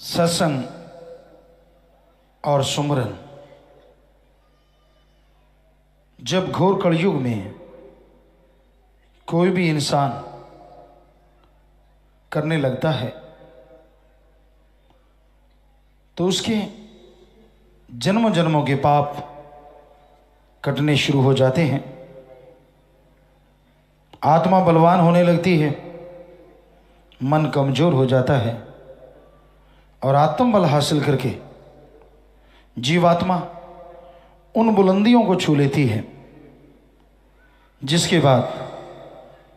सत्संग और सुमरन जब घोर कलयुग में कोई भी इंसान करने लगता है तो उसके जन्म जन्मों के पाप कटने शुरू हो जाते हैं। आत्मा बलवान होने लगती है, मन कमजोर हो जाता है और आत्मबल हासिल करके जीवात्मा उन बुलंदियों को छू लेती है जिसके बाद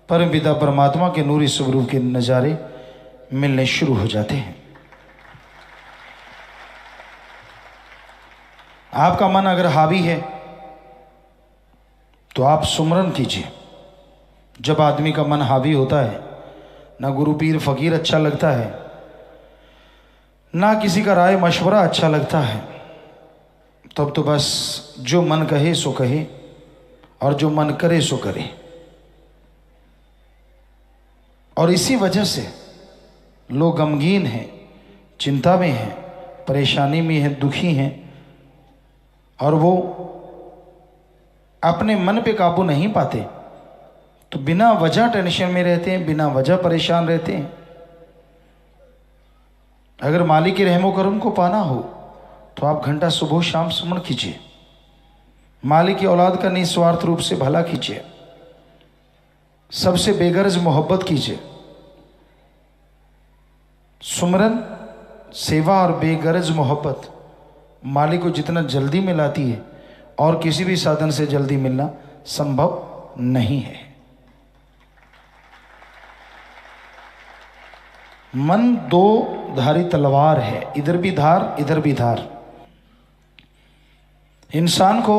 परमपिता परमात्मा के नूरी स्वरूप के नज़ारे मिलने शुरू हो जाते हैं। आपका मन अगर हावी है तो आप सुमरन कीजिए। जब आदमी का मन हावी होता है, ना गुरु पीर फकीर अच्छा लगता है, ना किसी का राय मशवरा अच्छा लगता है, तब तो बस जो मन कहे सो कहे और जो मन करे सो करे। और इसी वजह से लोग गमगीन हैं, चिंता में हैं, परेशानी में हैं, दुखी हैं और वो अपने मन पे काबू नहीं पाते, तो बिना वजह टेंशन में रहते हैं, बिना वजह परेशान रहते हैं। अगर मालिक के रहमो करम को पाना हो तो आप घंटा सुबह शाम सुमन कीजिए। मालिक की औलाद का निस्वार्थ रूप से भला कीजिए, सबसे बेगरज मोहब्बत कीजिए। सुमरन, सेवा और बेगरज मोहब्बत मालिक को जितना जल्दी मिलाती है और किसी भी साधन से जल्दी मिलना संभव नहीं है। मन दो धारी तलवार है, इधर भी धार इधर भी धार। इंसान को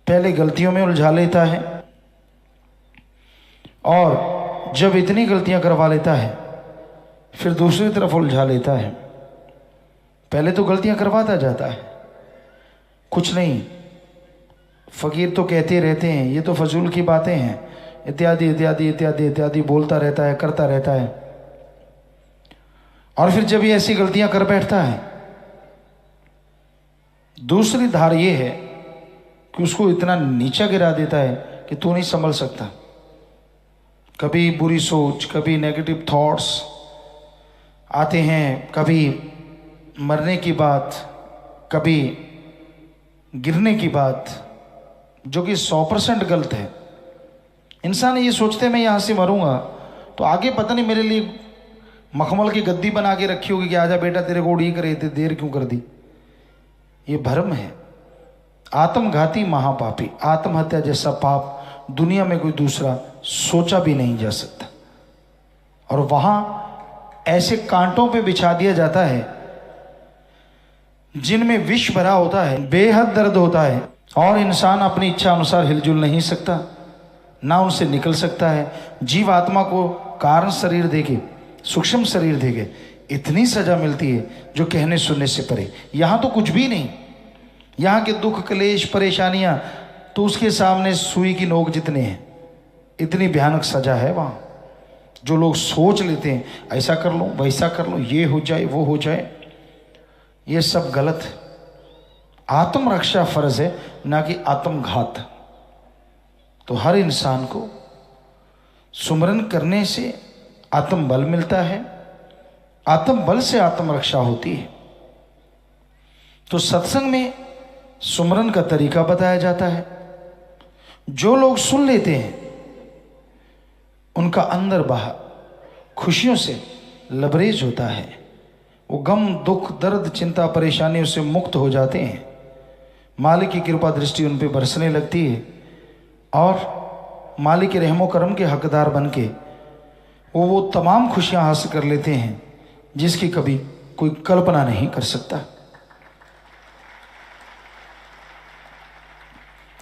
पहले गलतियों में उलझा लेता है और जब इतनी गलतियां करवा लेता है फिर दूसरी तरफ उलझा लेता है। पहले तो गलतियां करवाता जाता है, कुछ नहीं, फकीर तो कहते रहते हैं ये तो फजूल की बातें हैं, इत्यादि इत्यादि इत्यादि इत्यादि बोलता रहता है, करता रहता है। और फिर जब ये ऐसी गलतियां कर बैठता है, दूसरी धार ये है कि उसको इतना नीचा गिरा देता है कि तू नहीं संभल सकता। कभी बुरी सोच, कभी नेगेटिव थॉट्स आते हैं, कभी मरने की बात, कभी गिरने की बात, जो कि 100% गलत है। इंसान ये सोचते मैं यहाँ से मरूंगा तो आगे पता नहीं मेरे लिए मखमल की गद्दी बना के रखी होगी कि आजा बेटा तेरे को उड़ी करे थे, देर क्यों कर दी। ये भ्रम है। आत्मघाती महापापी, आत्महत्या जैसा पाप दुनिया में कोई दूसरा सोचा भी नहीं जा सकता। और वहां ऐसे कांटों पे बिछा दिया जाता है जिनमें विष भरा होता है, बेहद दर्द होता है और इंसान अपनी इच्छा अनुसार हिलजुल नहीं सकता, ना उनसे निकल सकता है। जीव आत्मा को कारण शरीर देके, सूक्ष्म शरीर देके इतनी सजा मिलती है जो कहने सुनने से परे। यहाँ तो कुछ भी नहीं, यहाँ के दुख क्लेश परेशानियां तो उसके सामने सुई की नोक जितने हैं। इतनी भयानक सजा है वहाँ। जो लोग सोच लेते हैं ऐसा कर लो, वैसा कर लो, ये हो जाए वो हो जाए, ये सब गलत है। आत्मरक्षा फर्ज है, ना कि आत्मघात। तो हर इंसान को सुमरन करने से आत्मबल मिलता है, आत्मबल से आत्मरक्षा होती है। तो सत्संग में सुमरन का तरीका बताया जाता है। जो लोग सुन लेते हैं उनका अंदर बाहर खुशियों से लबरेज होता है। वो गम, दुख, दर्द, चिंता, परेशानियों से मुक्त हो जाते हैं। मालिक की कृपा दृष्टि उन पे बरसने लगती है और मालिक के रहमो करम के हकदार बन के वो तमाम खुशियां हासिल कर लेते हैं जिसकी कभी कोई कल्पना नहीं कर सकता।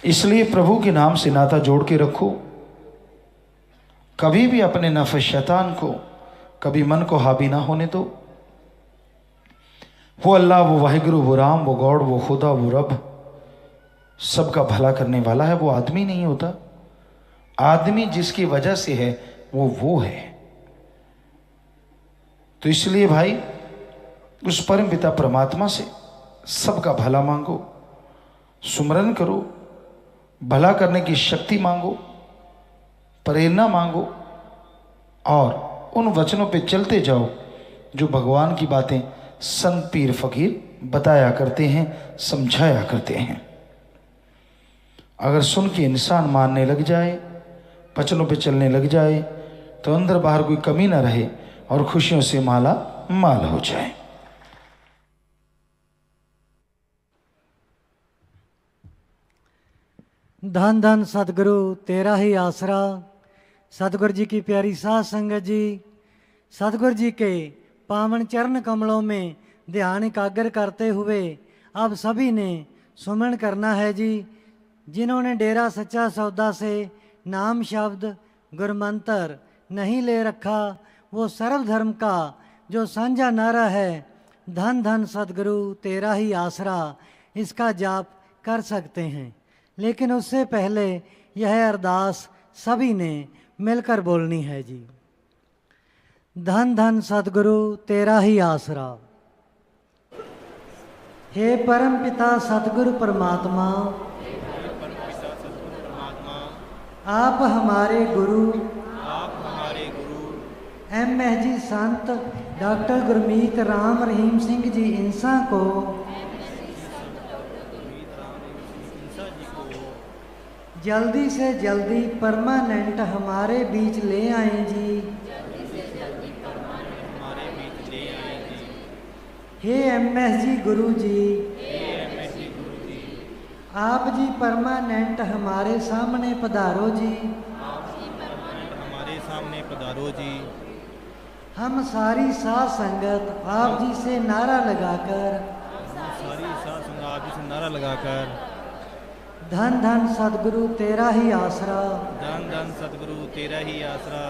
इसलिए प्रभु के नाम से नाता जोड़ के रखो। कभी भी अपने नफ़्स शैतान को कभी मन को हावी ना होने दो। वो अल्लाह, वो वाहिगुरु, वो राम, वो गॉड, वो खुदा, वो रब सबका भला करने वाला है। वो आदमी नहीं होता। आदमी जिसकी वजह से है वो है। तो इसलिए भाई उस परम पिता परमात्मा से सबका भला मांगो, सुमरन करो, भला करने की शक्ति मांगो, प्रेरणा मांगो और उन वचनों पे चलते जाओ जो भगवान की बातें संत पीर फकीर बताया करते हैं, समझाया करते हैं। अगर सुन के इंसान मानने लग जाए, वचनों पे चलने लग जाए, तो अंदर बाहर कोई कमी ना रहे और खुशियों से माला माल हो जाए। धन धन सतगुरु तेरा ही आसरा। सतगुरु जी की प्यारी साध संगत जी, सतगुरु जी के पावन चरण कमलों में ध्यान एकाग्र करते हुए अब सभी ने सुमन करना है जी। जिन्होंने डेरा सच्चा सौदा से नाम शब्द गुरमंत्र नहीं ले रखा, वो सर्वधर्म का जो साझा नारा है धन धन सतगुरु तेरा ही आसरा, इसका जाप कर सकते हैं। लेकिन उससे पहले यह अरदास सभी ने मिलकर बोलनी है जी। धन धन सतगुरु तेरा ही आसरा। हे परम पिता सतगुरु परमात्मा, आप हमारे गुरु एमएसजी संत डॉक्टर गुरमीत राम रहीम सिंह जी इंसा को जल्दी से जल्दी परमानेंट हमारे बीच ले आए जी। हे एमएसजी गुरु जी, आप जी परमानेंट हमारे सामने पधारो जी। हमारे सामने पधारो जी। हम सारी साध संगत आप जी से नारा लगाकर धन धन सतगुरु तेरा ही आसरा, धन धन सतगुरु तेरा ही आसरा,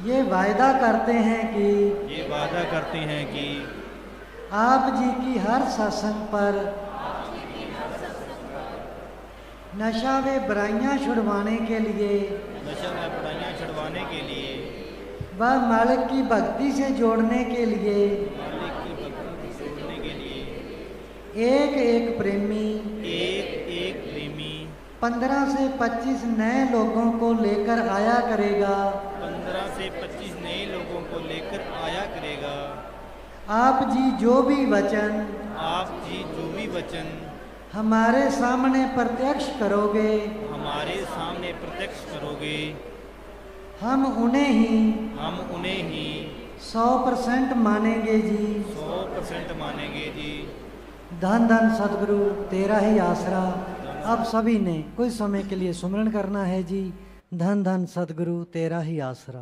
ये वायदा करते हैं कि आप जी की हर सत्संग पर नशा व बुराइयां छुड़वाने के लिए व मालिक की भक्ति से जोड़ने के लिए एक एक प्रेमी 15 से 25 नए लोगों को लेकर आया करेगा। 15 से 25 नए लोगों को लेकर आया करेगा। आप जी जो भी वचन हमारे सामने प्रत्यक्ष करोगे, हम उन्हें ही 100% मानेंगे जी। 100% मानेंगे जी। धन धन सतगुरु तेरा ही आसरा। अब सभी ने कुछ समय के लिए सुमरण करना है जी। धन धन सतगुरु तेरा ही आसरा।